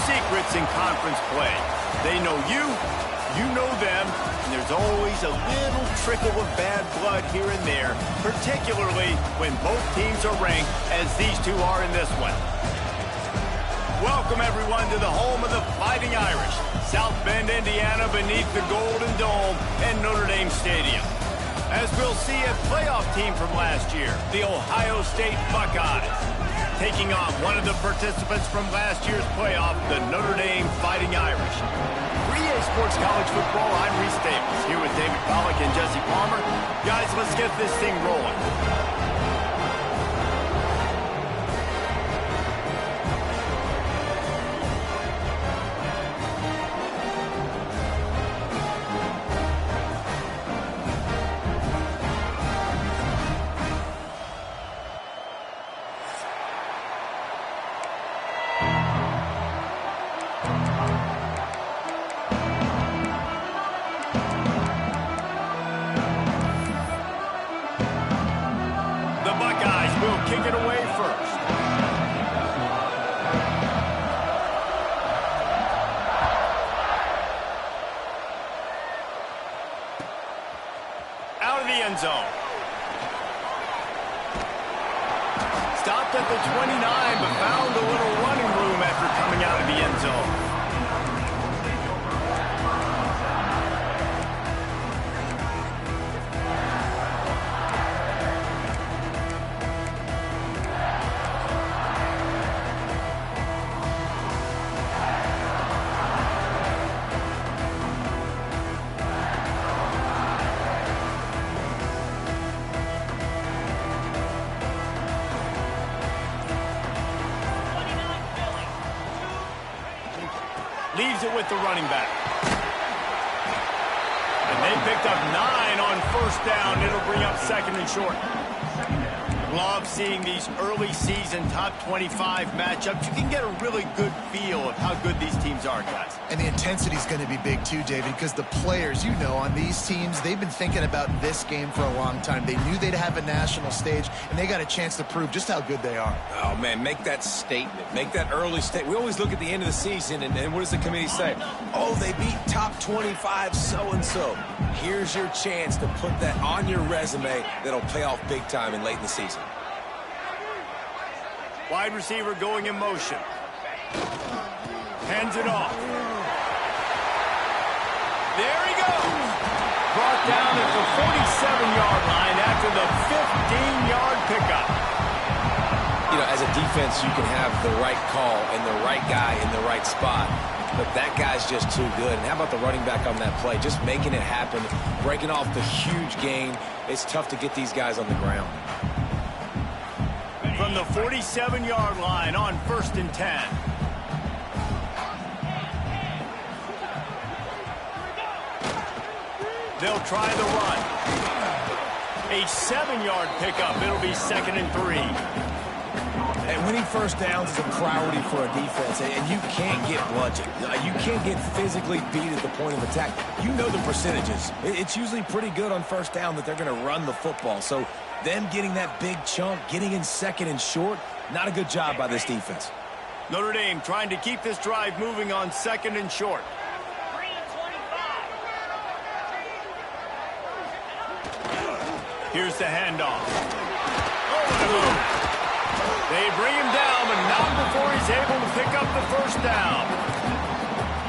secrets in conference play. They know you, you know them, and there's always a little trickle of bad blood here and there, particularly when both teams are ranked as these two are in this one. Welcome, everyone, to the home of the Fighting Irish, South Bend, Indiana, beneath the Golden Dome and Notre Dame Stadium. As we'll see, a playoff team from last year, the Ohio State Buckeyes, taking on one of the participants from last year's playoff, the Notre Dame Fighting Irish. For EA Sports College Football, I'm Reese Davis, here with David Pollack and Jesse Palmer. Guys, let's get this thing rolling. Kick it away first. Out of the end zone. Stopped at the 29, but found a little running room after coming out of the end zone. Leaves it with the running back. And they picked up 9 on first down. It'll bring up second and short. Love seeing these early season top 25 matchups. You can get a really good feel of how good these teams are, guys. And the intensity is going to be big too, David, because the players, you know, on these teams, they've been thinking about this game for a long time. They knew they'd have a national stage, and they got a chance to prove just how good they are. Oh, man, make that statement. Make that early statement. We always look at the end of the season, and what does the committee say? Oh, they beat top 25 so-and-so. Here's your chance to put that on your resume that'll pay off big time and late in the season. Wide receiver going in motion. Hands it off. There he goes. Brought down at the 47-yard line after the 15-yard pickup. You know, as a defense, you can have the right call and the right guy in the right spot, but that guy's just too good. And how about the running back on that play? Just making it happen, breaking off the huge gain. It's tough to get these guys on the ground. From the 47-yard line on 1st and 10. They'll try the run. A 7-yard pickup. It'll be 2nd and 3. And winning first downs is a priority for a defense, and you can't get bludgeoned. You can't get physically beat at the point of attack. You know the percentages. It's usually pretty good on first down that they're going to run the football. So them getting that big chunk, getting in 2nd and short, not a good job by this defense. Notre Dame trying to keep this drive moving on 2nd and short. Here's the handoff. Over the move. They bring him down, but not before he's able to pick up the first down.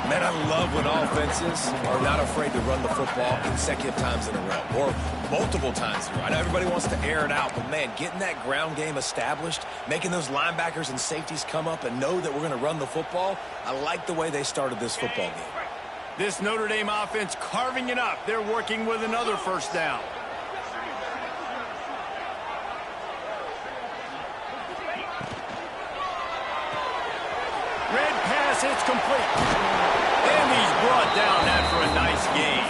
Man, I love when offenses are not afraid to run the football consecutive times in a row or multiple times in a row. I know everybody wants to air it out, but, man, getting that ground game established, making those linebackers and safeties come up and know that we're going to run the football, I like the way they started this football game. This Notre Dame offense carving it up. They're working with another first down. Red pass, it's complete. And he's brought down after a nice gain.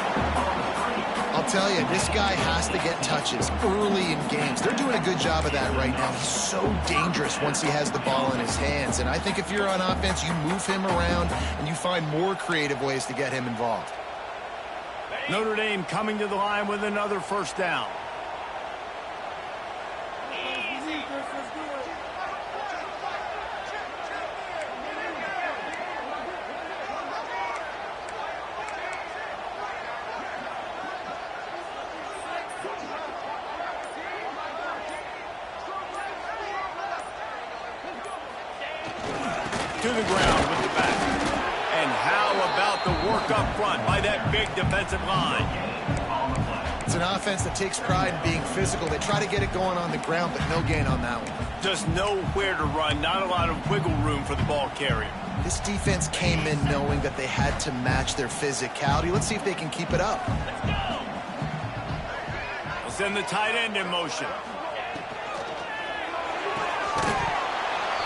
I'll tell you, this guy has to get touches early in games. They're doing a good job of that right now. He's so dangerous once he has the ball in his hands. And I think if you're on offense, you move him around and you find more creative ways to get him involved. Notre Dame coming to the line with another first down. to the ground with the back. And how about the work up front by that big defensive line? It's an offense that takes pride in being physical. They try to get it going on the ground, but no gain on that one. Just nowhere to run, not a lot of wiggle room for the ball carrier. This defense came in knowing that they had to match their physicality. Let's see if they can keep it up. We'll send the tight end in motion.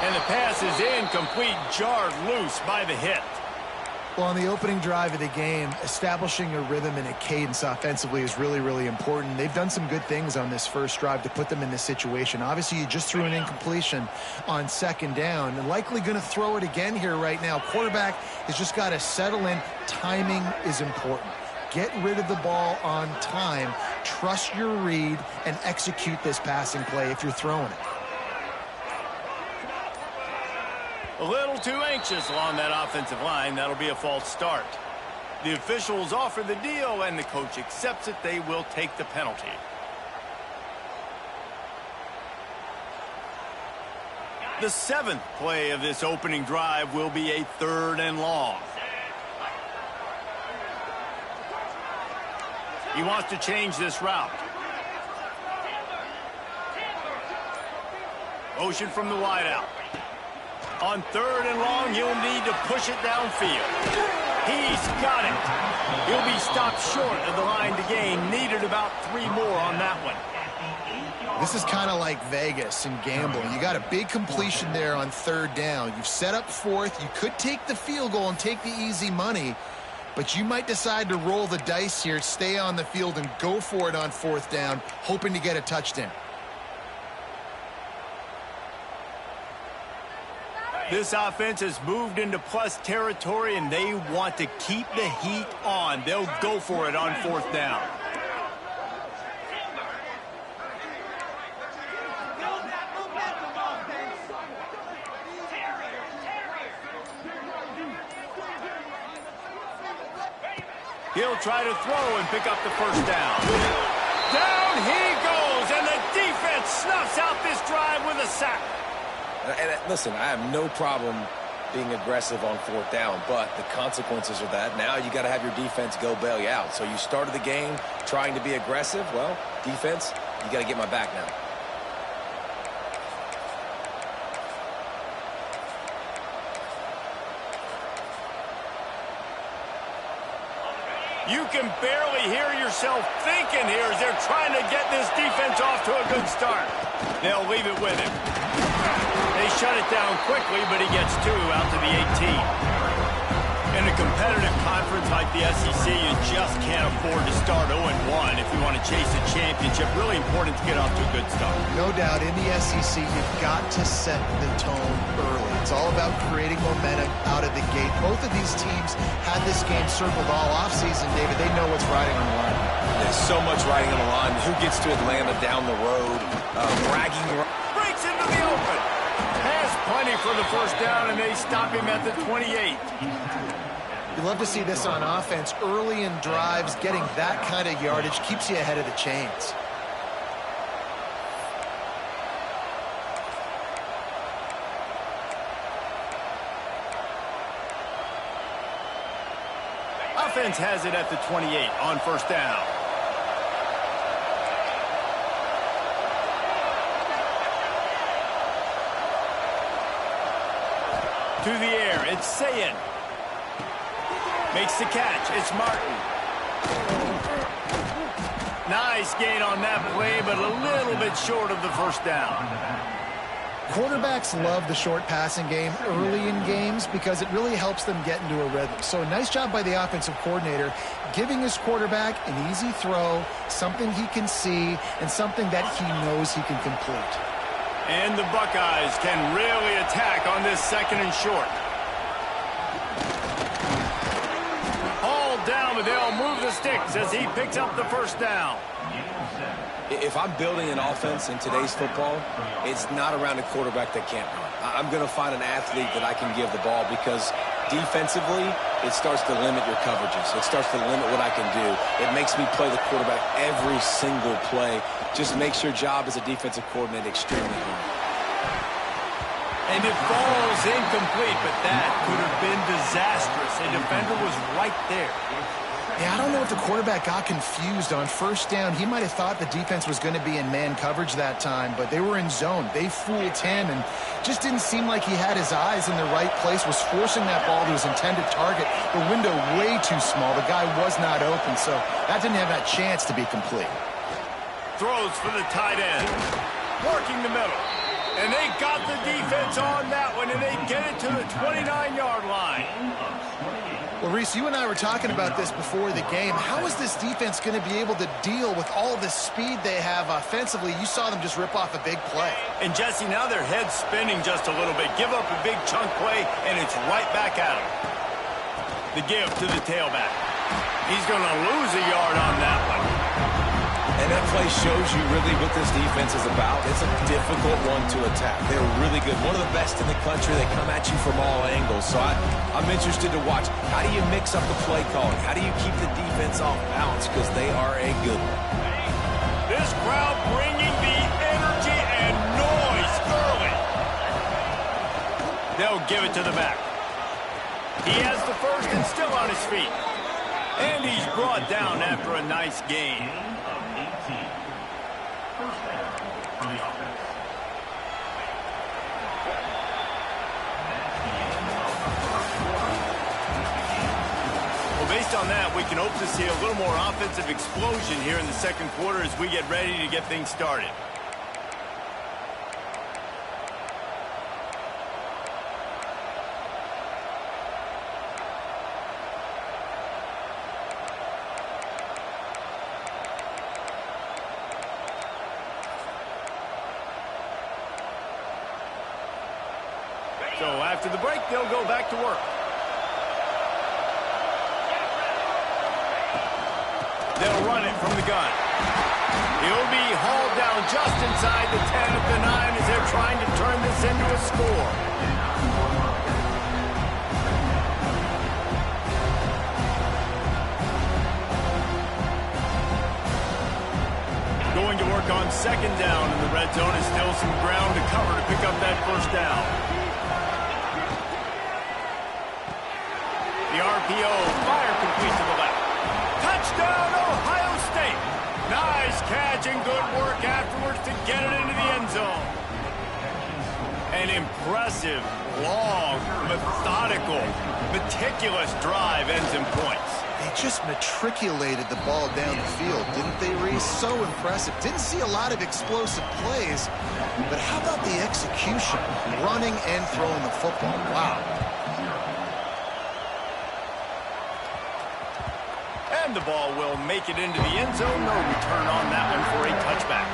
And the pass is incomplete, jarred loose by the hit. Well, on the opening drive of the game, establishing a rhythm and a cadence offensively is really, really important. They've done some good things on this first drive to put them in this situation. Obviously, you just threw an incompletion on second down, and likely going to throw it again here right now. Quarterback has just got to settle in. Timing is important. Get rid of the ball on time. Trust your read and execute this passing play if you're throwing it. A little too anxious along that offensive line. That'll be a false start. The officials offer the deal, and the coach accepts it. They will take the penalty. The seventh play of this opening drive will be a 3rd and long. He wants to change this route. Motion from the wideout. On 3rd and long, he'll need to push it downfield. He's got it. He'll be stopped short of the line to gain. Needed about 3 more on that one. This is kind of like Vegas and gambling. You got a big completion there on 3rd down. You've set up 4th. You could take the field goal and take the easy money, but you might decide to roll the dice here, stay on the field, and go for it on 4th down, hoping to get a touchdown. This offense has moved into plus territory, and they want to keep the heat on. They'll go for it on 4th down. He'll try to throw and pick up the 1st down. Down he goes, and the defense snuffs out this drive with a sack. And listen, I have no problem being aggressive on 4th down, but the consequences of that, now you got to have your defense go bail you out. So you started the game trying to be aggressive. Well, defense, you got to get my back now. You can barely hear yourself thinking here as they're trying to get this defense off to a good start. They'll leave it with him. They shut it down quickly, but he gets 2 out to the 18. In a competitive conference like the SEC, you just can't afford to start 0-1 if you want to chase a championship. Really important to get off to a good start. No doubt, in the SEC, you've got to set the tone early. It's all about creating momentum out of the gate. Both of these teams had this game circled all offseason, David. They know what's riding on the line. There's so much riding on the line. Who gets to Atlanta down the road? Bragging. Breaks into the open. Has plenty for the 1st down, and they stop him at the 28. You love to see this on offense. Early in drives, getting that kind of yardage keeps you ahead of the chains. Offense has it at the 28 on 1st down. To the air, it's Sayin. Makes the catch, it's Martin. Nice gain on that play, but a little bit short of the 1st down. Quarterbacks love the short passing game early in games because it really helps them get into a rhythm. So a nice job by the offensive coordinator giving his quarterback an easy throw, something he can see, and something that he knows he can complete. And the Buckeyes can really attack on this 2nd and short. Hauled down, but they'll move the sticks as he picks up the 1st down. If I'm building an offense in today's football, it's not around a quarterback that can't run. I'm going to find an athlete that I can give the ball because defensively, it starts to limit your coverages. It starts to limit what I can do. It makes me play the quarterback every single play. Just makes your job as a defensive coordinator extremely hard. And it falls incomplete, but that could have been disastrous. A defender was right there. Yeah, I don't know if the quarterback got confused on first down. He might have thought the defense was going to be in man coverage that time, but they were in zone. They fooled him and just didn't seem like he had his eyes in the right place, was forcing that ball to his intended target. The window way too small. The guy was not open, so that didn't have that chance to be complete. Throws for the tight end. Working the middle. And they got the defense on that one, and they get it to the 29-yard line. Well, Reese, you and I were talking about this before the game. How is this defense going to be able to deal with all the speed they have offensively? You saw them just rip off a big play. And, Jesse, now their head's spinning just a little bit. Give up a big chunk play, and it's right back at them. The give to the tailback. He's going to lose a yard on that one. And that play shows you really what this defense is about. It's a difficult one to attack. They're really good. One of the best in the country. They come at you from all angles. So I'm interested to watch. How do you mix up the play calling? How do you keep the defense off balance? Because they are a good one. This crowd bringing the energy and noise early. They'll give it to the back. He has the first and still on his feet. And he's brought down after a nice gain. Based on that, we can hope to see a little more offensive explosion here in the second quarter as we get ready to get things started. So after the break, they'll go back to work. They'll run it from the gun. He'll be hauled down just inside the 10 at the 9 as they're trying to turn this into a score. Going to work on second down in the red zone is still some ground to cover to pick up that first down. The RPO, fire complete to the left. Touchdown, Ohio State. Nice catch and good work afterwards to get it into the end zone. An impressive, long, methodical, meticulous drive ends in points. They just matriculated the ball down the field, didn't they, Reese? So impressive. Didn't see a lot of explosive plays, but how about the execution? Running and throwing the football. Wow. And the ball will make it into the end zone. No return on that one for a touchback.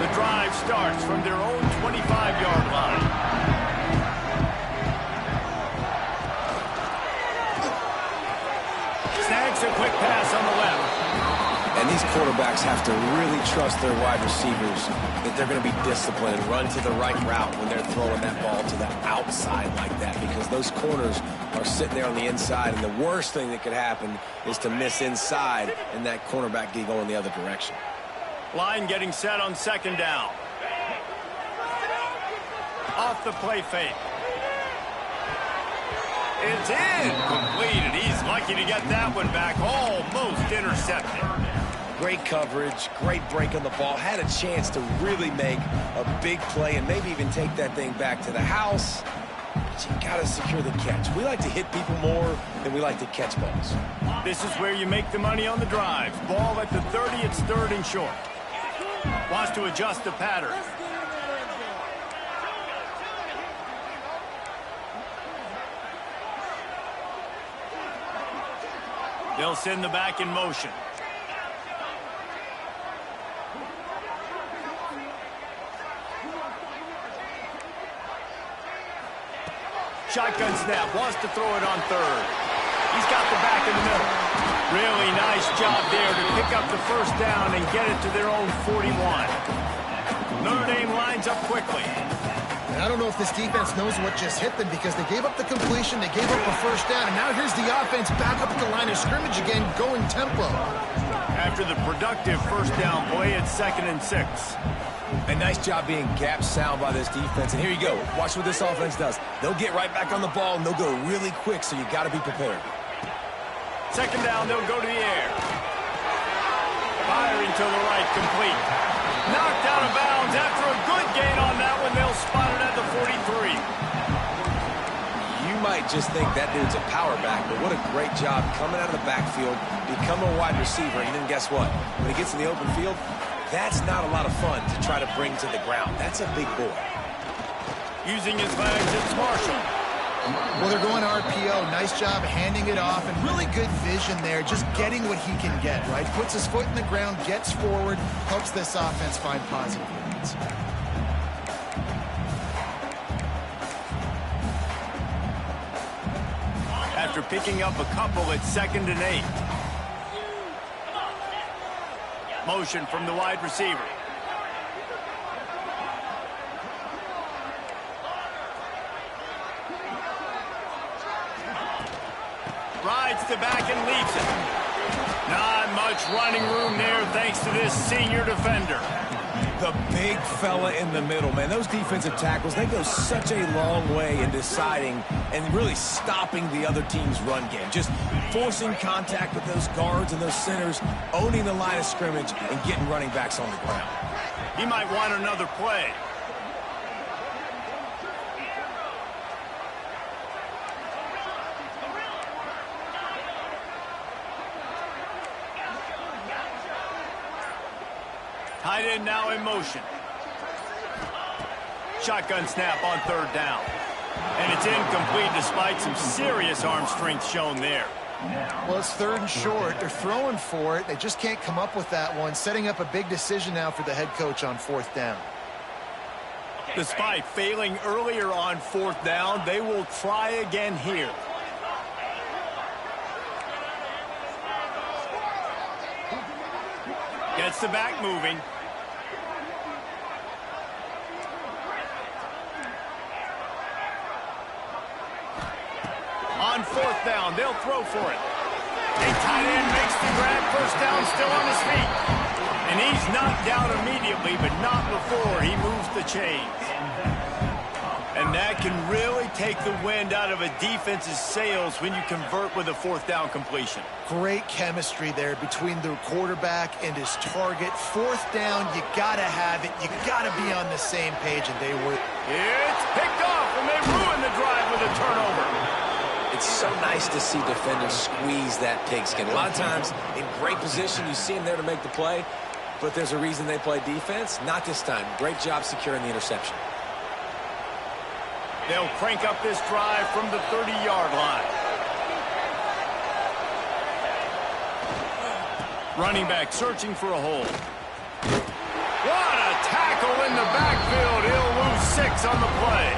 The drive starts from their own 25-yard line. Snags a quick pass on the left. And these quarterbacks have to really trust their wide receivers that they're going to be disciplined and run to the right route when they're throwing that ball to the outside like that, because those corners are sitting there on the inside, and the worst thing that could happen is to miss inside and that cornerback be going the other direction. Line getting set on second down. Off the play fake. It's in. Completed. He's lucky to get that one back. Almost intercepted. Great coverage, great break on the ball. Had a chance to really make a big play and maybe even take that thing back to the house. But you got to secure the catch. We like to hit people more than we like to catch balls. This is where you make the money on the drive. Ball at the 30, it's third and short. Wants to adjust the pattern. They'll send the back in motion. Shotgun snap, wants to throw it on third. He's got the back in the middle. Really nice job there to pick up the first down and get it to their own 41. Notre Dame lines up quickly. And I don't know if this defense knows what just hit them because they gave up the completion, they gave up a first down, and now here's the offense back up at the line of scrimmage again, going tempo. After the productive first down play, it's 2nd and 6. A nice job being gap sound by this defense. And here you go. Watch what this offense does. They'll get right back on the ball, and they'll go really quick, so you got to be prepared. 2nd down, they'll go to the air. Firing to the right, complete. Knocked out of bounds after a good gain on that one. They'll spot it at the 43. You might just think that dude's a power back, but what a great job coming out of the backfield, become a wide receiver, and then guess what? When he gets in the open field, that's not a lot of fun to try to bring to the ground. That's a big boy. Using his legs, it's Marshall. Well, they're going RPO. Nice job handing it off, and really good vision there, just getting what he can get, right? Puts his foot in the ground, gets forward, helps this offense find positive units. After picking up a couple, it's 2nd and 8. Motion from the wide receiver. Rides to back and leaves it. Not much running room there thanks to this senior defender. The big fella in the middle, man. Those defensive tackles, they go such a long way in deciding and really stopping the other team's run game. Just forcing contact with those guards and those centers, owning the line of scrimmage, and getting running backs on the ground. He might want another play. Tight end now in motion. Shotgun snap on 3rd down. And it's incomplete despite some serious arm strength shown there. Well, it's 3rd and short. They're throwing for it. They just can't come up with that one. Setting up a big decision now for the head coach on 4th down. Despite failing earlier on 4th down, they will try again here. Gets the back moving. On 4th down, they'll throw for it. A tight end makes the grab, 1st down, still on his feet. And he's knocked down immediately, but not before he moves the chains. And that can really take the wind out of a defense's sails when you convert with a 4th down completion. Great chemistry there between the quarterback and his target. 4th down, you gotta have it. You gotta be on the same page, and they were. It's picked off, and they ruin the drive with a turnover. It's so nice to see defenders squeeze that pigskin. A lot of times, in great position, you see them there to make the play, but there's a reason they play defense. Not this time. Great job securing the interception. They'll crank up this drive from the 30-yard line. Running back searching for a hole. What a tackle in the backfield. He'll lose 6 on the play.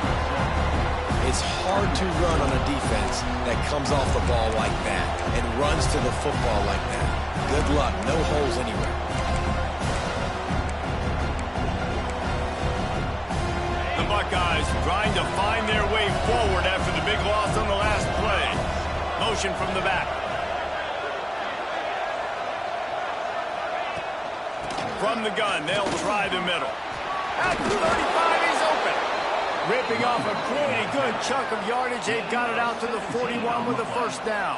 It's hard to run on a defense that comes off the ball like that and runs to the football like that. Good luck. No holes anywhere. The Buckeyes trying to find their way forward after the big loss on the last play. Motion from the back. From the gun, they'll try the middle. At 35, he's open. Ripping off a pretty good chunk of yardage. They've got it out to the 41 with a 1st down.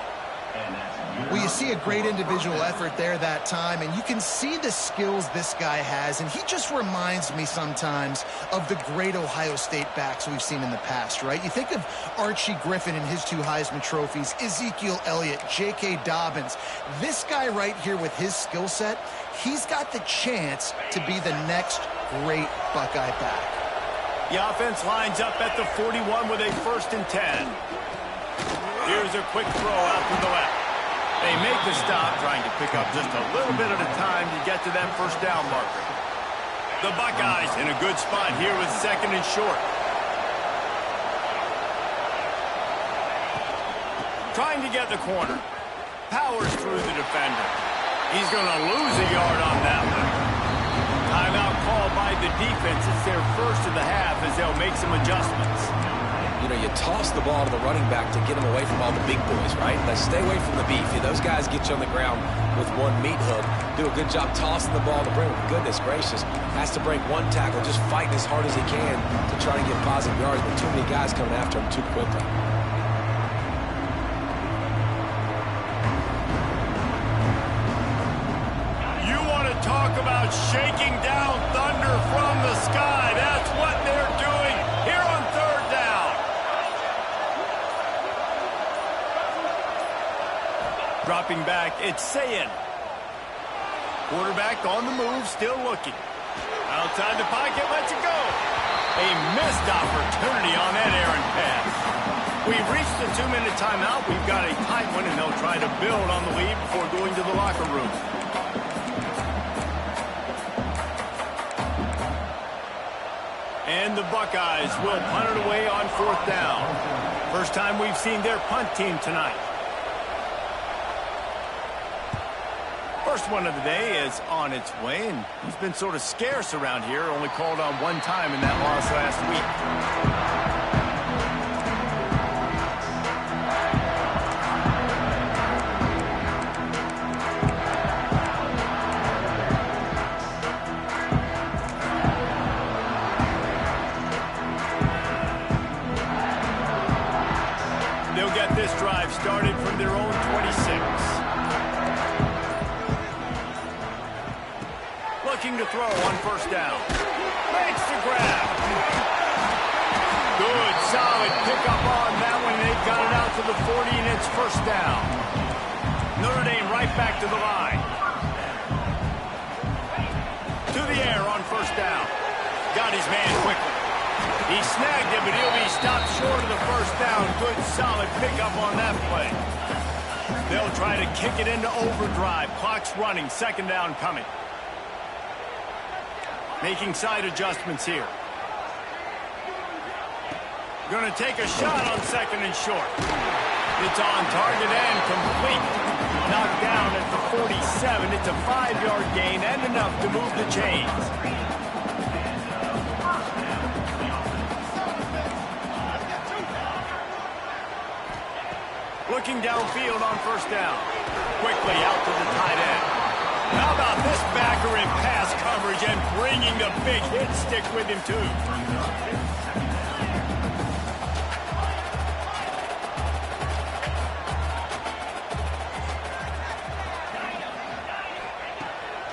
Well, you see a great individual effort there that time, and you can see the skills this guy has, and he just reminds me sometimes of the great Ohio State backs we've seen in the past, right? You think of Archie Griffin and his 2 Heisman trophies, Ezekiel Elliott, J.K. Dobbins. This guy right here with his skill set, he's got the chance to be the next great Buckeye back. The offense lines up at the 41 with a 1st and 10. Here's a quick throw out to the left. They make the stop, trying to pick up just a little bit at a time to get to that 1st down marker. The Buckeyes in a good spot here with 2nd and short. Trying to get the corner. Powers through the defender. He's going to lose a yard on that one. Timeout called by the defense. It's their first of the half as they'll make some adjustments. You know, you toss the ball to the running back to get him away from all the big boys, right? Now stay away from the beef. Those guys get you on the ground with one meat hook. Do a good job tossing the ball to bring him. Goodness gracious. Has to break one tackle, just fighting as hard as he can to try to get positive yards, but too many guys coming after him too quickly. You want to talk about shaking down thunder from the sky. That's what they're doing here on third down. Dropping back, it's Sayin. Quarterback on the move, still looking. Outside the pocket, lets it go. A missed opportunity on that errant pass. We've reached the 2-minute timeout. We've got a tight one, and they'll try to build on the lead before going to the locker room. And the Buckeyes will punt it away on fourth down. First time we've seen their punt team tonight. First one of the day is on its way, and he's been sort of scarce around here, only called on one time in that loss last week. They'll get this drive started from their own 26. Looking to throw on first down. Makes the grab. Good, solid pickup on that one. They've got it out to the 40, and it's first down. Notre Dame right back to the line. To the air on first down. Got his man quickly. He snagged it, but he'll be stopped short of the first down. Good, solid pickup on that play. They'll try to kick it into overdrive. Clock's running. Second down coming. Making side adjustments here. Going to take a shot on second and short. It's on target and complete. Knocked down at the 47. It's a 5-yard gain and enough to move the chains. Looking downfield on first down. Quickly out to the tight end. How about this backer in pass coverage and bringing the big hit stick with him, too?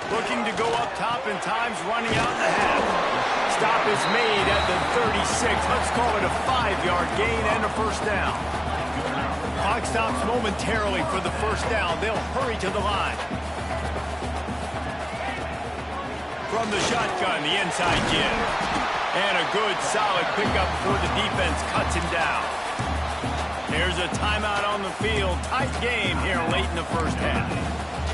Looking to go up top, and time's running out in the half. Stop is made at the 36. Let's call it a 5-yard gain and a first down. Clock stops momentarily for the first down. They'll hurry to the line. From the shotgun, the inside jib. And a good, solid pickup before the defense cuts him down. There's a timeout on the field. Tight game here late in the first half.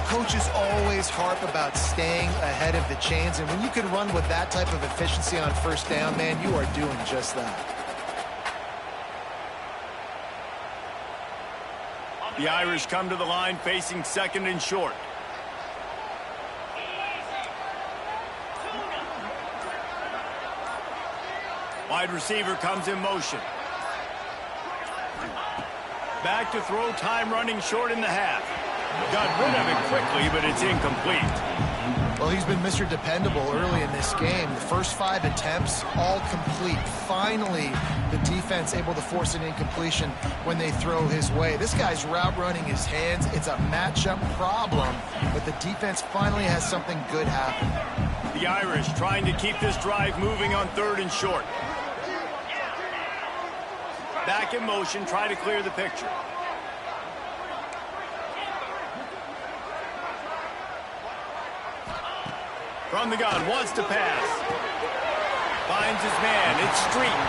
Coaches always harp about staying ahead of the chains, and when you can run with that type of efficiency on first down, man, you are doing just that. The Irish come to the line facing second and short. Wide receiver comes in motion. Back to throw, time running short in the half. Got rid of it quickly, but it's incomplete. Well, he's been Mr. Dependable early in this game. The first 5 attempts, all complete. Finally, the defense able to force an incompletion when they throw his way. This guy's route running his hands. It's a matchup problem, but the defense finally has something good happen. The Irish trying to keep this drive moving on third and short. Back in motion, try to clear the picture. From the gun, wants to pass. Finds his man, it's Street.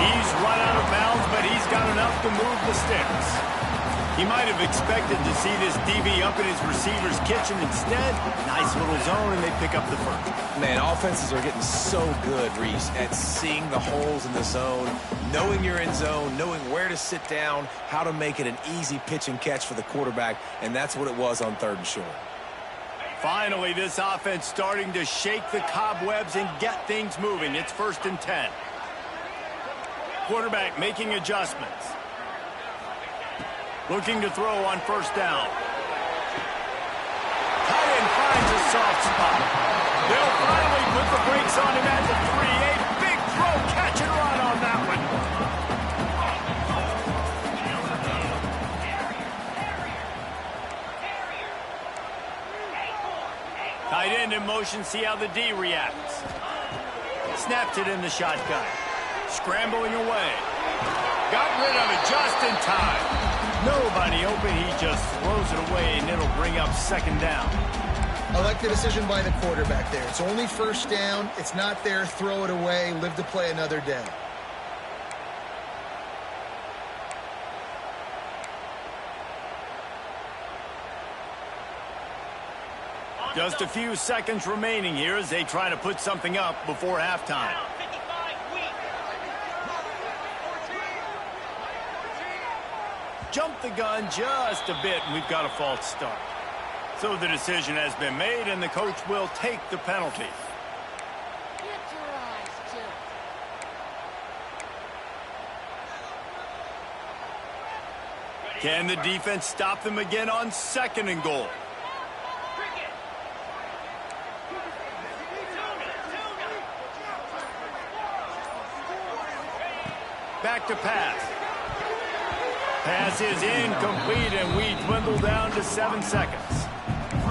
He's run out of bounds, but he's got enough to move the sticks. He might have expected to see this DB up in his receiver's kitchen. Instead, nice little zone, and they pick up the first. Man, offenses are getting so good, Reese, at seeing the holes in the zone, knowing you're in zone, knowing where to sit down, how to make it an easy pitch and catch for the quarterback, and that's what it was on third and short. Finally, this offense starting to shake the cobwebs and get things moving. It's 1st and 10. Quarterback making adjustments. Looking to throw on 1st down. Tight end finds a soft spot. They'll finally put the brakes on him at the 3. A big throw, catch and run on that one. Tight end in motion, see how the D reacts. Snaps it in the shotgun. Scrambling away. Got rid of it just in time. Nobody open, he just throws it away, and it'll bring up 2nd down. I like the decision by the quarterback there. It's only 1st down. It's not there. Throw it away. Live to play another day. Just a few seconds remaining here as they try to put something up before halftime. Jump the gun just a bit, and we've got a false start. So the decision has been made, and the coach will take the penalty. Can the defense stop them again on 2nd and goal? Back to pass. Pass is incomplete, and we dwindle down to 7 seconds.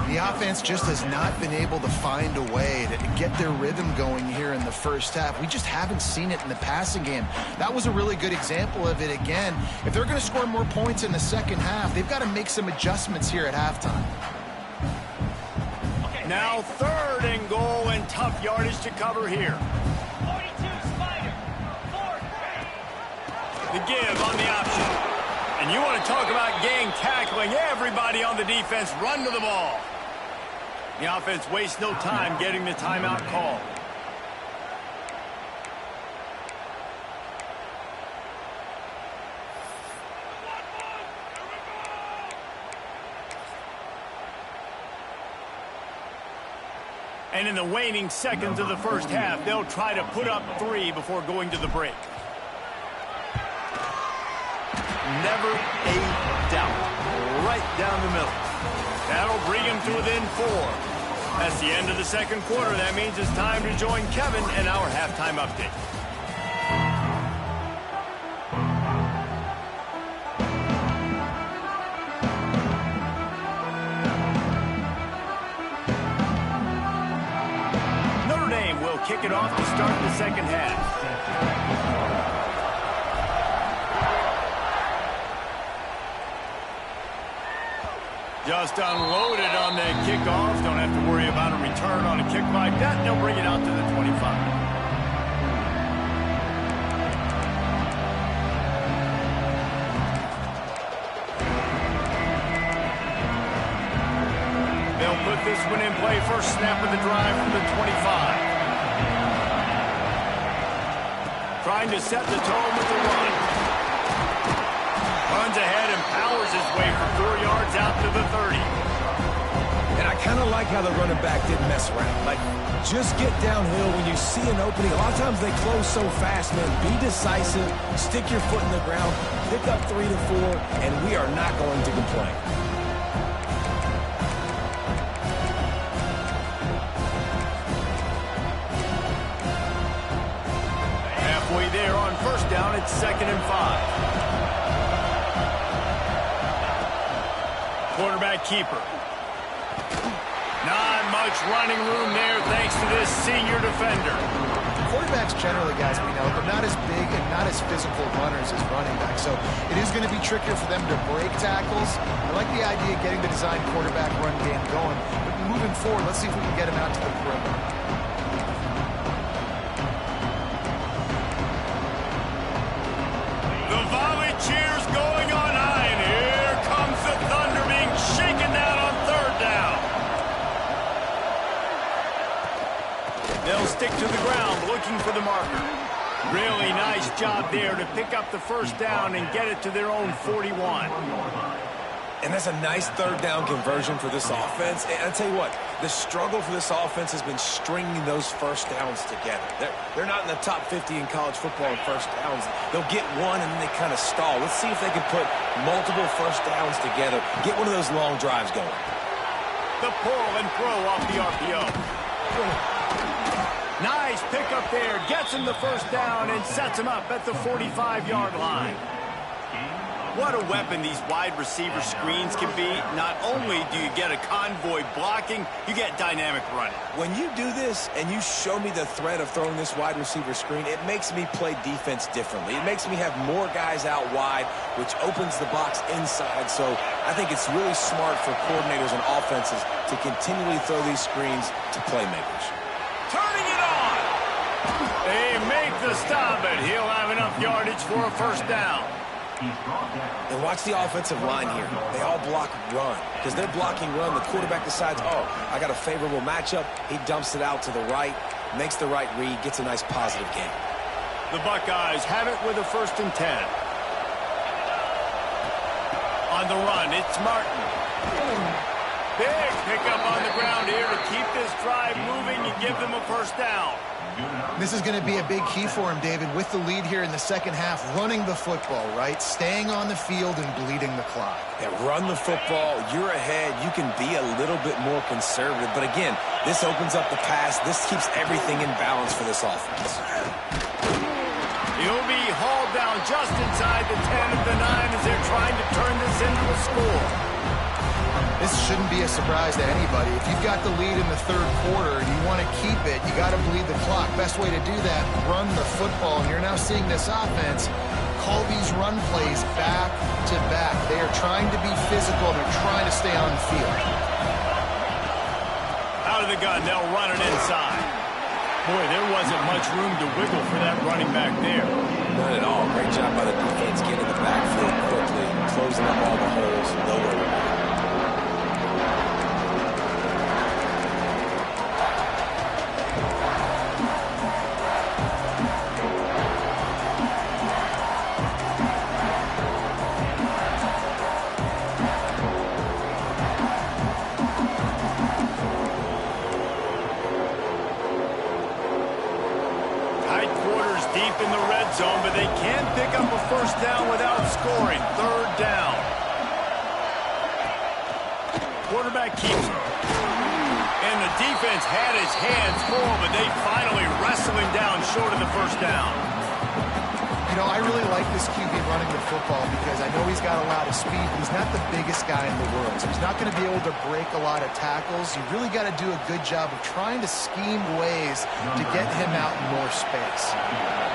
The offense just has not been able to find a way to get their rhythm going here in the 1st half. We just haven't seen it in the passing game. That was a really good example of it again. If they're going to score more points in the 2nd half, they've got to make some adjustments here at halftime. Now 3rd and goal, and tough yardage to cover here. The give on the option. And you want to talk about gang tackling. Everybody on the defense run to the ball. The offense wastes no time getting the timeout call. And in the waning seconds of the 1st half, they'll try to put up 3 before going to the break. Never a doubt. Right down the middle. That'll bring him to within 4. That's the end of the 2nd quarter. That means it's time to join Kevin in our halftime update. Notre Dame will kick it off to start the 2nd half. Just unloaded on that kickoff. Don't have to worry about a return on a kick like that. They'll bring it out to the 25. They'll put this one in play. First snap of the drive from the 25. Trying to set the tone with the run. Runs ahead and powers his way for 4 yards out to the 30. And I kind of like how the running back didn't mess around. Like, just get downhill when you see an opening. A lot of times they close so fast, man. Be decisive, stick your foot in the ground, pick up 3 to 4, and we are not going to complain. Halfway there on 1st down, it's 2nd and 5. Quarterback keeper. Not much running room there thanks to this senior defender. Quarterbacks generally, guys, we know, they're not as big and not as physical runners as running backs, so it is going to be trickier for them to break tackles. I like the idea of getting the design quarterback run game going, but moving forward, let's see if we can get him out to the perimeter. The volley cheers going on high, and here comes the thunder being shaken down on 3rd down. They'll stick to the ground looking for the marker. Really nice job there to pick up the 1st down and get it to their own 41. And that's a nice third down conversion for this offense. And I'll tell you what, the struggle for this offense has been stringing those first downs together. They're not in the top 50 in college football in first downs. They'll get one and then they kind of stall. Let's see if they can put multiple first downs together, get one of those long drives going. The pull and throw off the RPO. Nice pickup there. Gets him the first down and sets him up at the 45-yard line. What a weapon these wide receiver screens can be. Not only do you get a convoy blocking, you get dynamic running. When you do this and you show me the threat of throwing this wide receiver screen, it makes me play defense differently. It makes me have more guys out wide, which opens the box inside. So I think it's really smart for coordinators and offenses to continually throw these screens to playmakers. Turning it on! They make the stop, and he'll have enough yardage for a first down. And watch the offensive line here. They all block run. Because they're blocking run, the quarterback decides, oh, I got a favorable matchup. He dumps it out to the right, makes the right read, gets a nice positive gain. The Buckeyes have it with a 1st and 10. On the run, it's Martin. Big pickup on the ground here to keep this drive moving and give them a first down. This is going to be a big key for him, David, with the lead here in the second half, running the football, right? Staying on the field and bleeding the clock. Yeah, run the football. You're ahead. You can be a little bit more conservative. But again, this opens up the pass. This keeps everything in balance for this offense. He'll be hauled down just inside the 10 of the 9 as they're trying to turn this into a score. This shouldn't be a surprise to anybody. If you've got the lead in the third quarter and you want to keep it, you got to bleed the clock. Best way to do that, run the football. And you're now seeing this offense call these run plays back to back. They are trying to be physical, and they're trying to stay on the field. Out of the gun, they'll run it inside. Boy, there wasn't much room to wiggle for that running back there. Not at all. Great job by the defense getting the backfield quickly, closing up all the holes. Nowhere to go. In the red zone, but they can't pick up a first down without scoring. Third down. Quarterback keeps it. And the defense had his hands full, but they finally wrestle him down short of the first down. You know, I really like this QB running the football because I know he's got a lot of speed, but he's not the biggest guy in the world. So he's not going to be able to break a lot of tackles. You really got to do a good job of trying to scheme ways to get him out in more space.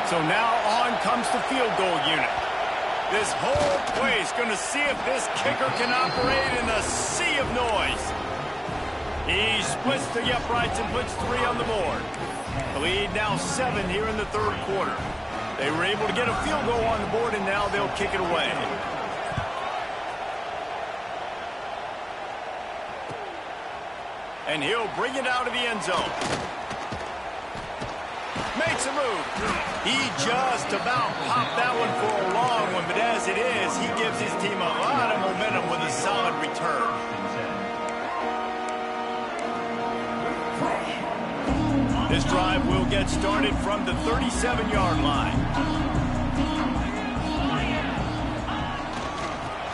So now on comes the field goal unit. This whole place going to see if this kicker can operate in a sea of noise. He splits the uprights and puts 3 on the board. The lead now 7 here in the third quarter. They were able to get a field goal on the board, and now they'll kick it away. And he'll bring it out of the end zone. Makes a move. He just about popped that one for a long one, but as it is, he gives his team a lot of momentum with a solid return. This drive will get started from the 37-yard line.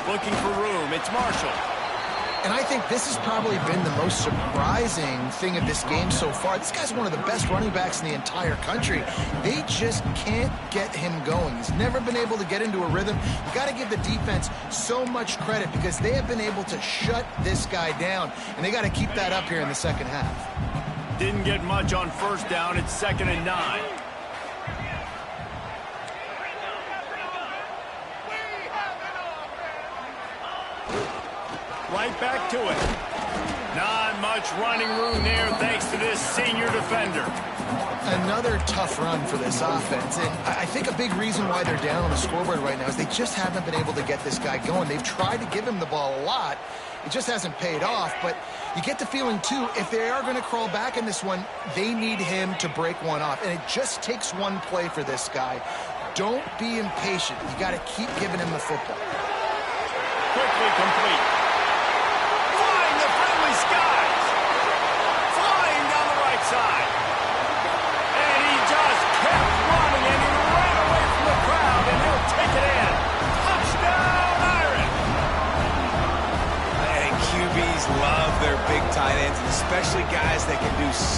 Looking for room, it's Marshall. And I think this has probably been the most surprising thing of this game so far. This guy's one of the best running backs in the entire country. They just can't get him going. He's never been able to get into a rhythm. You got to give the defense so much credit because they have been able to shut this guy down, and they got to keep that up here in the second half. Didn't get much on first down. It's 2nd and 9. Right back to it. Not much running room there thanks to this senior defender. Another tough run for this offense. And I think a big reason why they're down on the scoreboard right now is they just haven't been able to get this guy going. They've tried to give him the ball a lot. It just hasn't paid off. But you get the feeling, too, if they are going to crawl back in this one, they need him to break one off. And it just takes one play for this guy. Don't be impatient. You got to keep giving him the football. Quickly complete.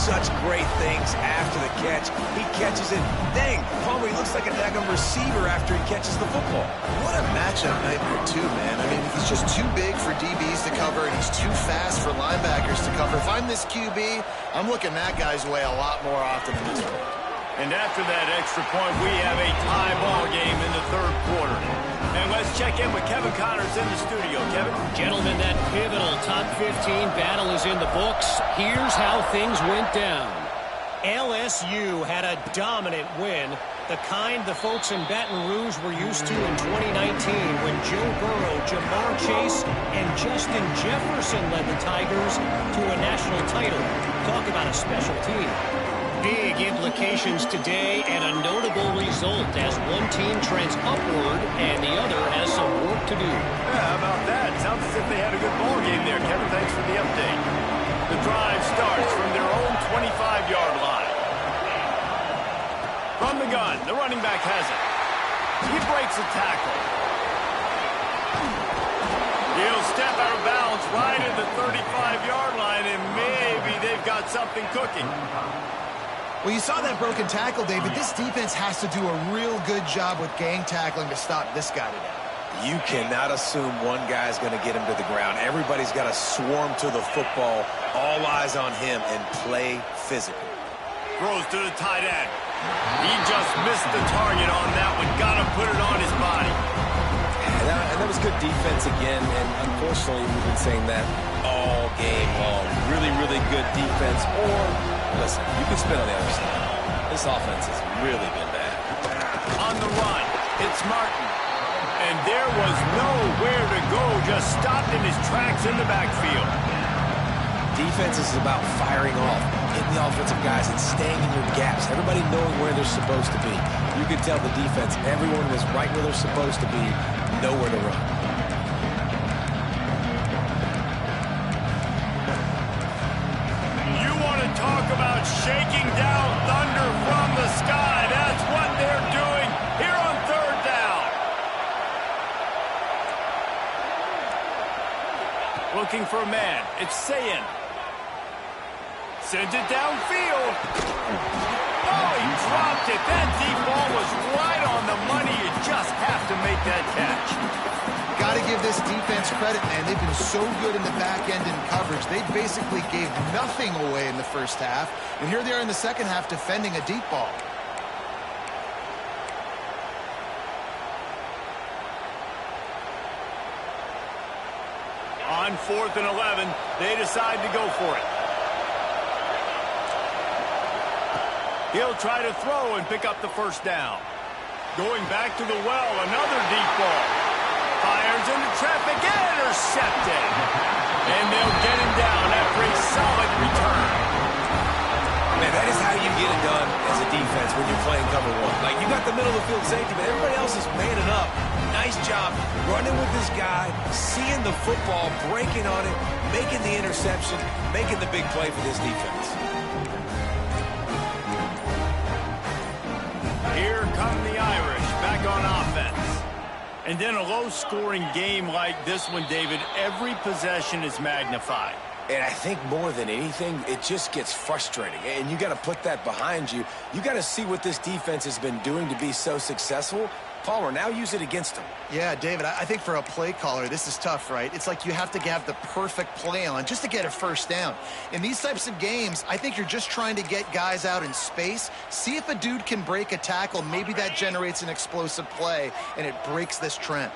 such great things after the catch. He catches it. Dang, Palmer, he looks like a daggum receiver after he catches the football. What a matchup nightmare, too, man. I mean, he's just too big for DBs to cover, and he's too fast for linebackers to cover. If I'm this QB, I'm looking that guy's way a lot more often than this one. And after that extra point, we have a tie ball game in the third quarter. And let's check in with Kevin Connors in the studio. Kevin? Gentlemen, that pivotal top 15 battle is in the books. Here's how things went down. LSU had a dominant win, the kind the folks in Baton Rouge were used to in 2019 when Joe Burrow, Jamar Chase, and Justin Jefferson led the Tigers to a national title. Talk about a special team. Big implications today and a notable result as one team trends upward and the other has some work to do. Yeah, how about that? Sounds as if they had a good ball game there, Kevin. Thanks for the update. The drive starts from their own 25-yard line. From the gun, the running back has it. He breaks a tackle. He'll step out of bounds right at the 35-yard line, and maybe they've got something cooking. Well, you saw that broken tackle, David. This defense has to do a real good job with gang tackling to stop this guy today. You cannot assume one guy's going to get him to the ground. Everybody's got to swarm to the football, all eyes on him, and play physical. Throws to the tight end. He just missed the target on that one. Got to put it on his body. And that was good defense again, and unfortunately we've been saying that all game long. Really, really good defense. Or, listen, you can spin on the other side. This offense has really been bad. On the run, it's Martin. And there was nowhere to go, just stopped in his tracks in the backfield. Defense is about firing off, hitting the offensive guys, and staying in your gaps. Everybody knowing where they're supposed to be. You could tell the defense, everyone was right where they're supposed to be, nowhere to run. You want to talk about shaking down thunder from the sky. That's what they're doing here on third down. Looking for a man. It's Sayin. Sends it downfield. Oh, he dropped it. That deep ball was right on the money. You just have to make that catch. Got to give this defense credit, man. They've been so good in the back end in coverage. They basically gave nothing away in the first half. And here they are in the second half defending a deep ball. On 4th and 11, they decide to go for it. He'll try to throw and pick up the first down. Going back to the well, another deep ball. Fires into traffic, intercepted. And they'll get him down after a solid return. Man, that is how you get it done as a defense when you're playing cover one. Like, you got the middle of the field safety, but everybody else is manning up. Nice job running with this guy, seeing the football, breaking on it, making the interception, making the big play for this defense. Here come the Irish back on offense. And in a low-scoring game like this one, David, every possession is magnified. And I think more than anything, it just gets frustrating. And you got to put that behind you. You got to see what this defense has been doing to be so successful. Palmer, now use it against them. Yeah, David, I think for a play caller, this is tough, right? It's like you have to have the perfect play on just to get a first down. In these types of games, I think you're just trying to get guys out in space, see if a dude can break a tackle. Maybe that generates an explosive play, and it breaks this trend.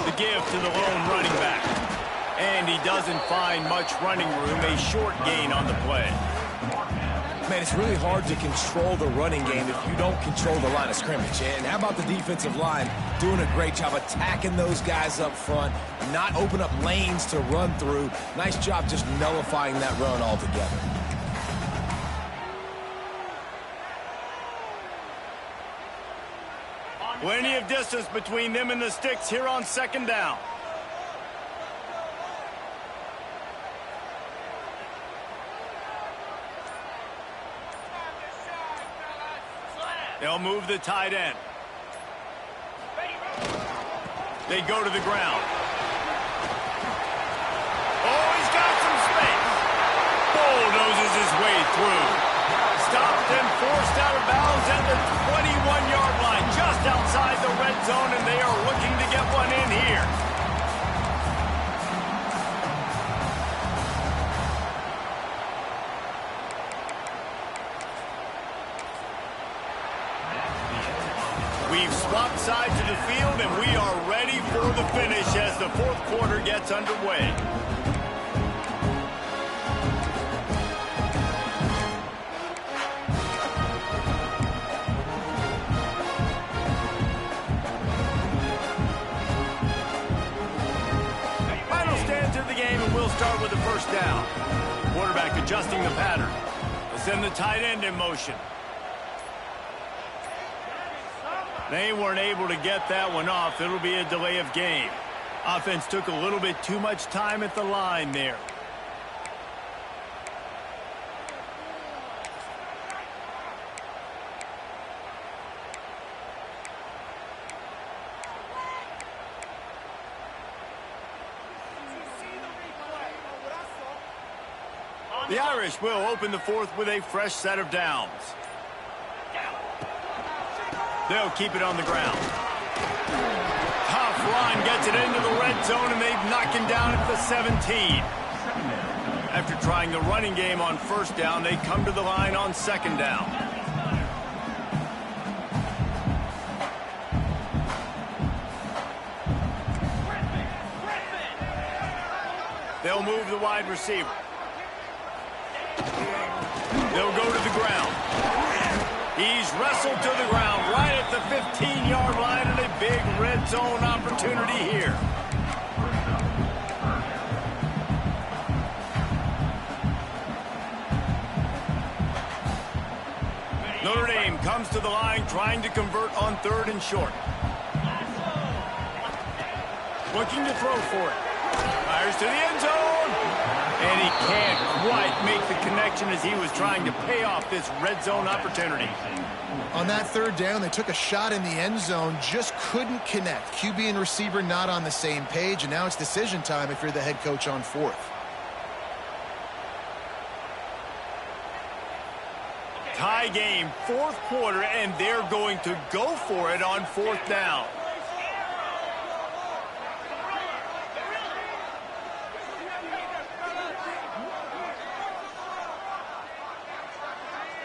The give to the lone running back. And he doesn't find much running room, a short gain on the play. Man, it's really hard to control the running game if you don't control the line of scrimmage. And how about the defensive line doing a great job attacking those guys up front, not open up lanes to run through. Nice job just nullifying that run altogether. Plenty of distance between them and the sticks here on second down. They'll move the tight end. They go to the ground. Oh, he's got some space. through. Stopped and forced out of bounds at the 21-yard line, just outside the red zone, and they are looking to get one in here. We've swapped sides of the field, and we are ready for the finish as the fourth quarter gets underway. Final stands of the game, and we'll start with the first down. Quarterback adjusting the pattern. We'll send the tight end in motion. They weren't able to get that one off. It'll be a delay of game. Offense took a little bit too much time at the line there. The Irish will open the fourth with a fresh set of downs. They'll keep it on the ground. Tough run gets it into the red zone, and they've knocked him down at the 17. After trying the running game on first down, they come to the line on second down. They'll move the wide receiver. They'll go to the ground. He's wrestled to the ground right at the 15-yard line, and a big red zone opportunity here. Notre Dame comes to the line trying to convert on third and short. Looking to throw for it. Fires to the end zone. And he can't quite make the connection as he was trying to pay off this red zone opportunity. On that third down, they took a shot in the end zone, just couldn't connect. QB and receiver not on the same page, and now it's decision time if you're the head coach on fourth. Tie game, fourth quarter, and they're going to go for it on fourth down.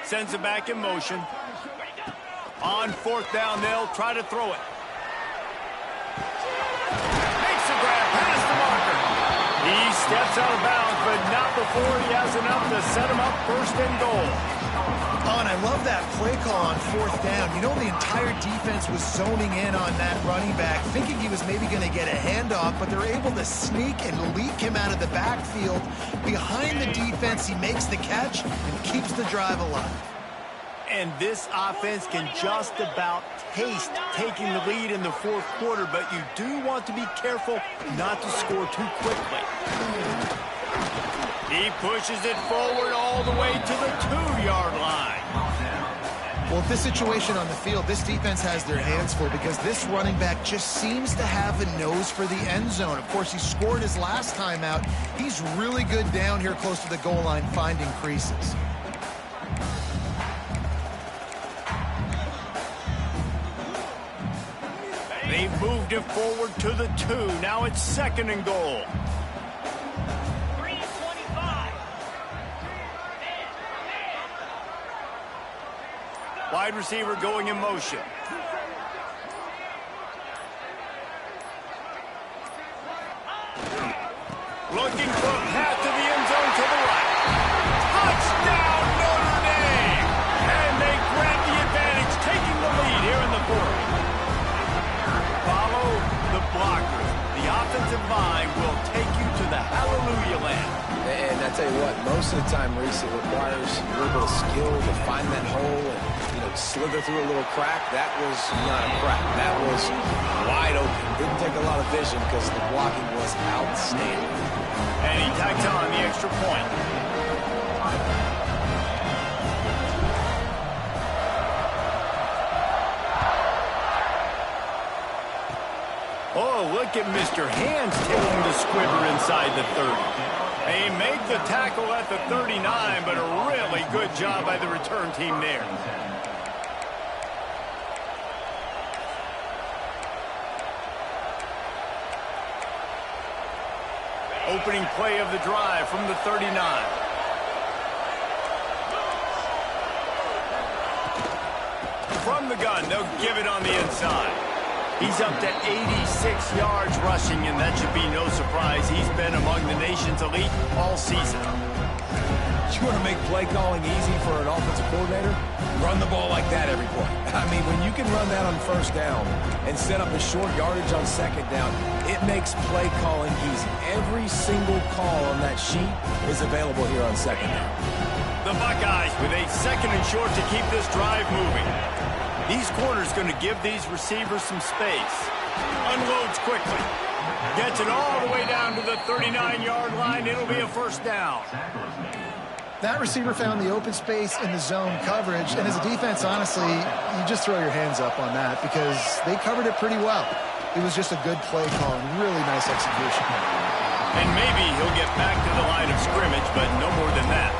Sends it back in motion. On fourth down, they'll try to throw it. Makes the grab past the marker. He steps out of bounds, but not before he has enough to set him up first and goal. Oh, and I love that play call on fourth down. You know, the entire defense was zoning in on that running back, thinking he was maybe going to get a handoff, but they're able to sneak and leak him out of the backfield. Behind the defense, he makes the catch and keeps the drive alive. And this offense can just about taste taking the lead in the fourth quarter, but you do want to be careful not to score too quickly. He pushes it forward all the way to the 2-yard line. Well, with this situation on the field, this defense has their hands full because this running back just seems to have a nose for the end zone. Of course, he scored his last time out. He's really good down here close to the goal line, finding creases. They've moved it forward to the 2. Now it's second and goal. Wide receiver going in motion. Looking for a path to the end zone to the right. Touchdown, Notre Dame! And they grab the advantage, taking the lead here in the fourth. Follow the blockers. The offensive line will take you to the hallelujah land. And I tell you what, most of the time, Reese, it requires a little bit of skill to find that hole and, slither through a little crack. That was not a crack. That was wide open. Didn't take a lot of vision because the blocking was outstanding. And he tacks on the extra point. Oh, look at Mr. Hands taking the squibber inside the 30. They make the tackle at the 39, but a really good job by the return team there. Opening play of the drive from the 39. From the gun, they'll give it on the inside. He's up to 86 yards rushing, and that should be no surprise. He's been among the nation's elite all season. You want to make play calling easy for an offensive coordinator? Run the ball like that every play. I mean, when you can run that on first down and set up a short yardage on second down, it makes play calling easy. Every single call on that sheet is available here on second down. The Buckeyes with a second and short to keep this drive moving. These corners going to give these receivers some space. Unloads quickly. Gets it all the way down to the 39-yard line. It'll be a first down. That receiver found the open space in the zone coverage, and as a defense, honestly, you just throw your hands up on that because they covered it pretty well. It was just a good play call and really nice execution. And maybe he'll get back to the line of scrimmage, but no more than that.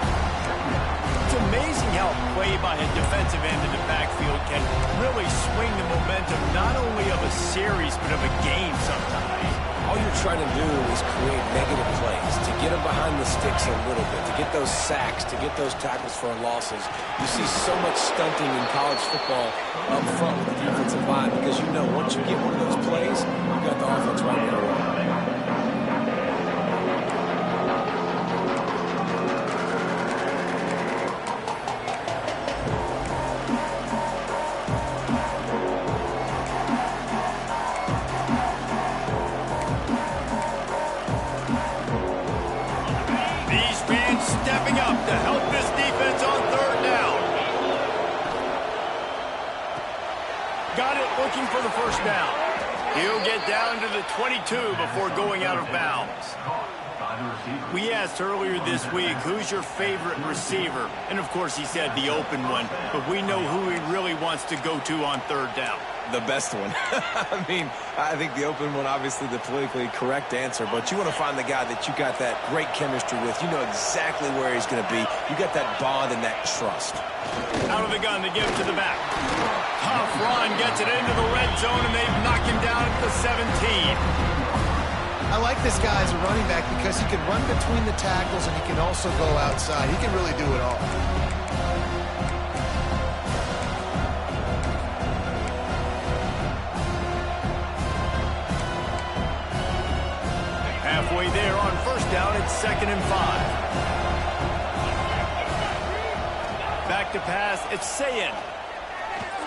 It's amazing how play by a defensive end in the backfield can really swing the momentum not only of a series, but of a game sometimes. All you're trying to do is create negative plays, to get them behind the sticks a little bit, to get those sacks, to get those tackles for losses. You see so much stunting in college football up front with the defensive line because you know once you get one of those plays, you've got the offense right there. Stepping up to help this defense on third down. Got it, looking for the first down. He'll get down to the 22 before going out of bounds. We asked earlier this week, who's your favorite receiver? And of course he said the open one, but we know who he really wants to go to on third down. The best one. I mean, I think the open one, obviously the politically correct answer, but you want to find the guy that you got that great chemistry with. You know exactly where he's going to be. You got that bond and that trust. Out of the gun to give to the back. Tough run, gets it into the red zone, and they've knocked him down at the 17. I like this guy as a running back because he can run between the tackles and he can also go outside. He can really do it all. Halfway there on first down, it's 2nd and 5. Back to pass, it's Sayin.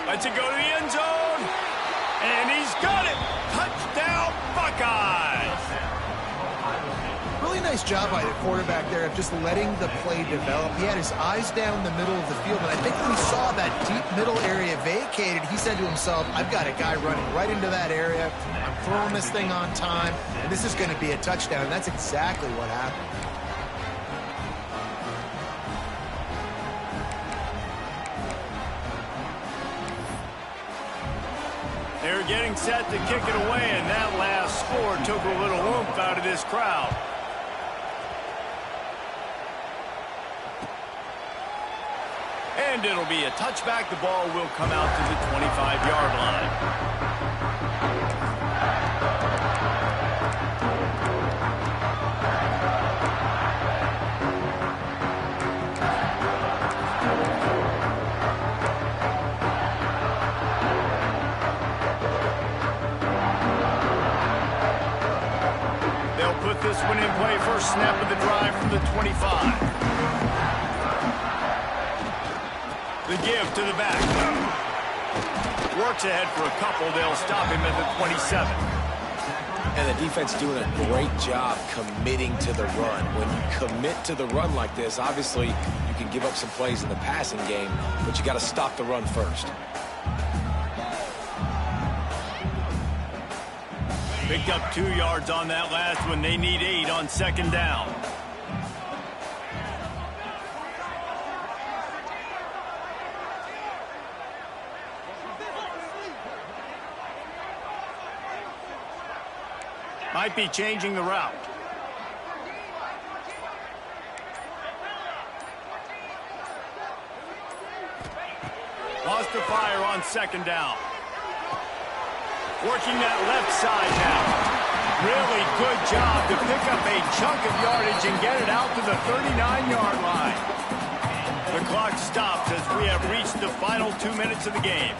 Lets it go to the end zone. And he's got it. Touchdown, Buckeyes. Really nice job by the quarterback there of just letting the play develop. He had his eyes down the middle of the field, and I think when he saw that deep middle area vacated, he said to himself, I've got a guy running right into that area. I'm throwing this thing on time, and this is going to be a touchdown. And that's exactly what happened. They're getting set to kick it away, and that last score took a little oomph out of this crowd. And it'll be a touchback. The ball will come out to the 25-yard line. Put this one in play. First snap of the drive from the 25. The give to the back. Works ahead for a couple. They'll stop him at the 27. And the defense doing a great job committing to the run. When you commit to the run like this, obviously you can give up some plays in the passing game, but you got to stop the run first. Picked up 2 yards on that last one. They need 8 on second down. Might be changing the route. to fire on second down. Working that left side now. Really good job to pick up a chunk of yardage and get it out to the 39-yard line. The clock stops as we have reached the final 2 minutes of the game.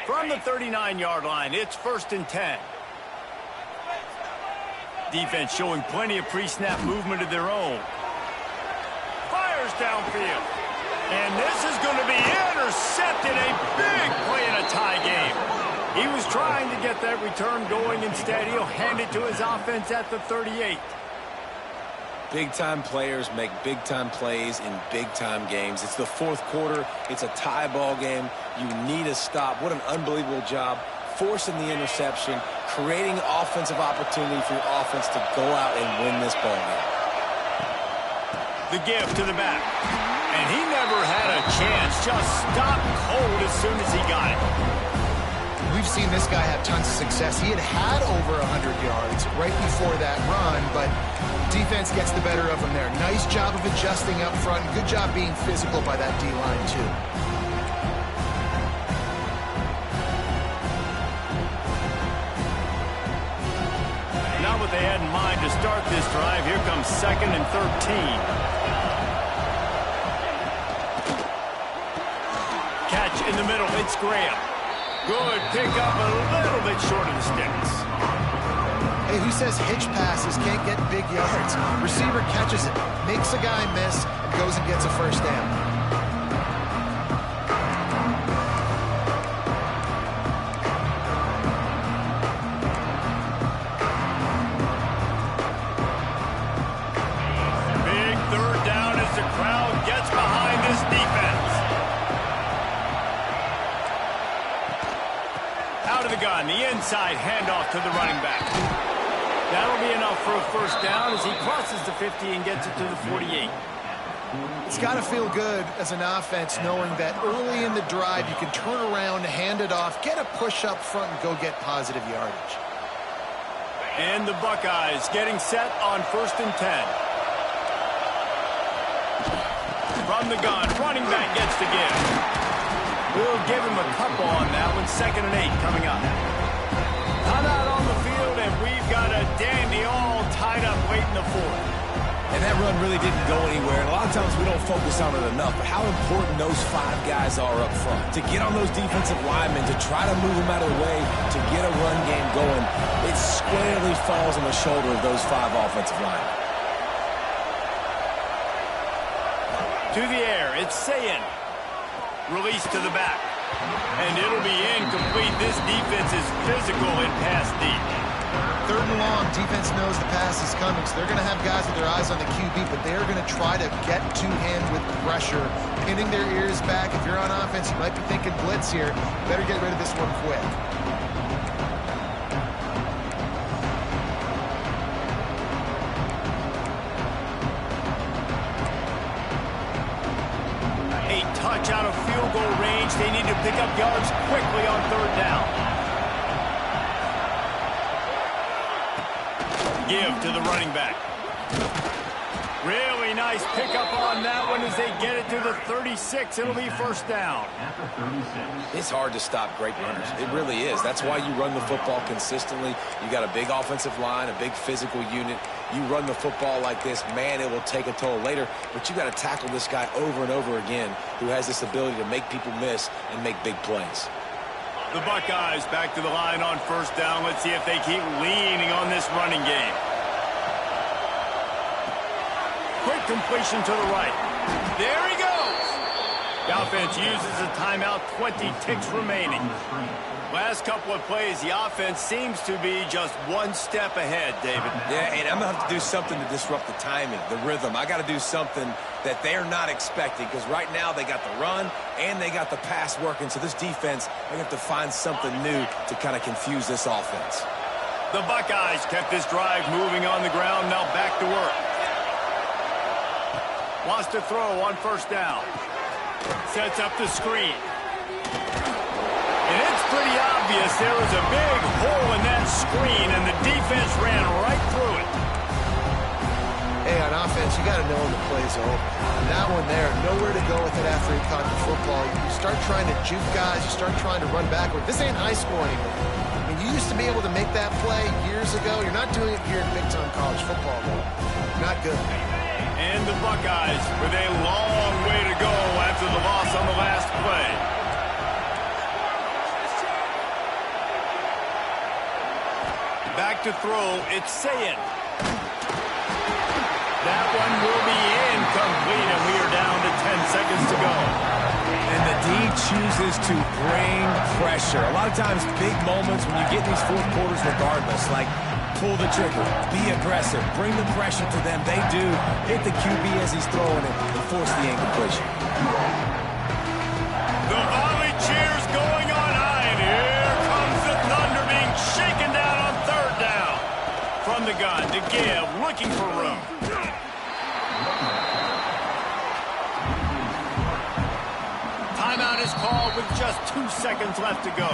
From the 39-yard line, it's 1st and 10. Defense showing plenty of pre-snap movement of their own. Fires downfield. And this is going to be intercepted. A big play in a tie game. He was trying to get that return going. Instead, he'll hand it to his offense at the 38. Big-time players make big-time plays in big-time games. It's the fourth quarter. It's a tie ball game. You need a stop. What an unbelievable job forcing the interception, creating offensive opportunity for your offense to go out and win this ball game. The give to the back. And he never had a chance. Just stopped cold as soon as he got it. We've seen this guy have tons of success. He had over 100 yards right before that run, but defense gets the better of him there. Nice job of adjusting up front. Good job being physical by that D-line, too. Not what they had in mind to start this drive. Here comes 2nd and 13. Catch in the middle. It's Graham. Good pick up, a little bit short of the sticks. Hey, who says hitch passes can't get big yards? Receiver catches it, makes a guy miss, and goes and gets a first down. Big 3rd down as the crowd gets behind this defense. Out of the gun, the inside handoff to the running back. That'll be enough for a first down as he crosses the 50 and gets it to the 48. It's got to feel good as an offense knowing that early in the drive you can turn around, hand it off, get a push up front, and go get positive yardage. And the Buckeyes getting set on 1st and 10. From the gun, running back gets the give. We'll give him a couple on that one. 2nd and 8 coming up. Come out on the field, and we've got a dandy all tied up late in the 4th. And that run really didn't go anywhere. And a lot of times we don't focus on it enough. But how important those 5 guys are up front. To get on those defensive linemen, to try to move them out of the way, to get a run game going, it squarely falls on the shoulder of those 5 offensive linemen. To the air, it's Sayin. Release to the back. And it'll be incomplete. This defense is physical and pass deep. 3rd and long, defense knows the pass is coming, so they're going to have guys with their eyes on the QB, but they're going to try to get to him with pressure, pinning their ears back. If you're on offense, you might be thinking blitz here. Better get rid of this one quick. A touch out of field goal range. They need to pick up yards quickly on 3rd down. Give to the running back. Really nice pickup on that one as they get it to the 36. It'll be first down. It's hard to stop great runners. It really is. That's why you run the football consistently. You got a big offensive line, a big physical unit. You run the football like this, man, it will take a toll later. But you got to tackle this guy over and over again who has this ability to make people miss and make big plays. The Buckeyes back to the line on first down. Let's see if they keep leaning on this running game. Quick completion to the right. There he goes. The offense uses a timeout, 20 ticks remaining. Last couple of plays, the offense seems to be just one step ahead, David. Yeah, and I'm going to have to do something to disrupt the timing, the rhythm. I got to do something that they're not expecting because right now they got the run and they got the pass working. So this defense, they have to find something new to kind of confuse this offense. The Buckeyes kept this drive moving on the ground. Now back to work. Wants to throw on first down. Sets up the screen. And it's pretty obvious there was a big hole in that screen, and the defense ran right through it. Hey, on offense, you got to know when the play's over. And that one there, nowhere to go with it after he caught the football. You start trying to juke guys. You start trying to run backward. This ain't high school anymore. I mean, you used to be able to make that play years ago. You're not doing it here in big-time college football, though. Not good. And the Buckeyes with a long way to go after the loss on the last play. Back to throw, it's Sayin. That one will be incomplete, and we are down to 10 seconds to go. And the D chooses to bring pressure. A lot of times, big moments when you get these fourth quarters regardless, like pull the trigger, be aggressive, bring the pressure to them. They do hit the QB as he's throwing it and force the incompletion. The volley cheers going on high, and here comes the Thunder being shaken down on third down. From the gun to give, looking for room. Timeout is called with just 2 seconds left to go.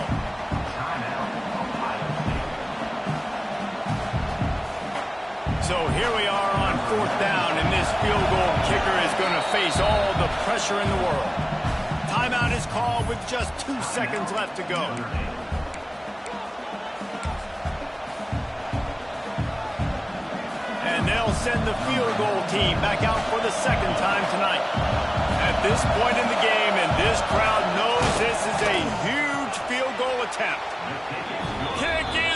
So here we are on fourth down, and this field goal kicker is going to face all the pressure in the world. Timeout is called with just 2 seconds left to go. And they'll send the field goal team back out for the second time tonight. At this point in the game, and this crowd knows this is a huge field goal attempt. Kick it!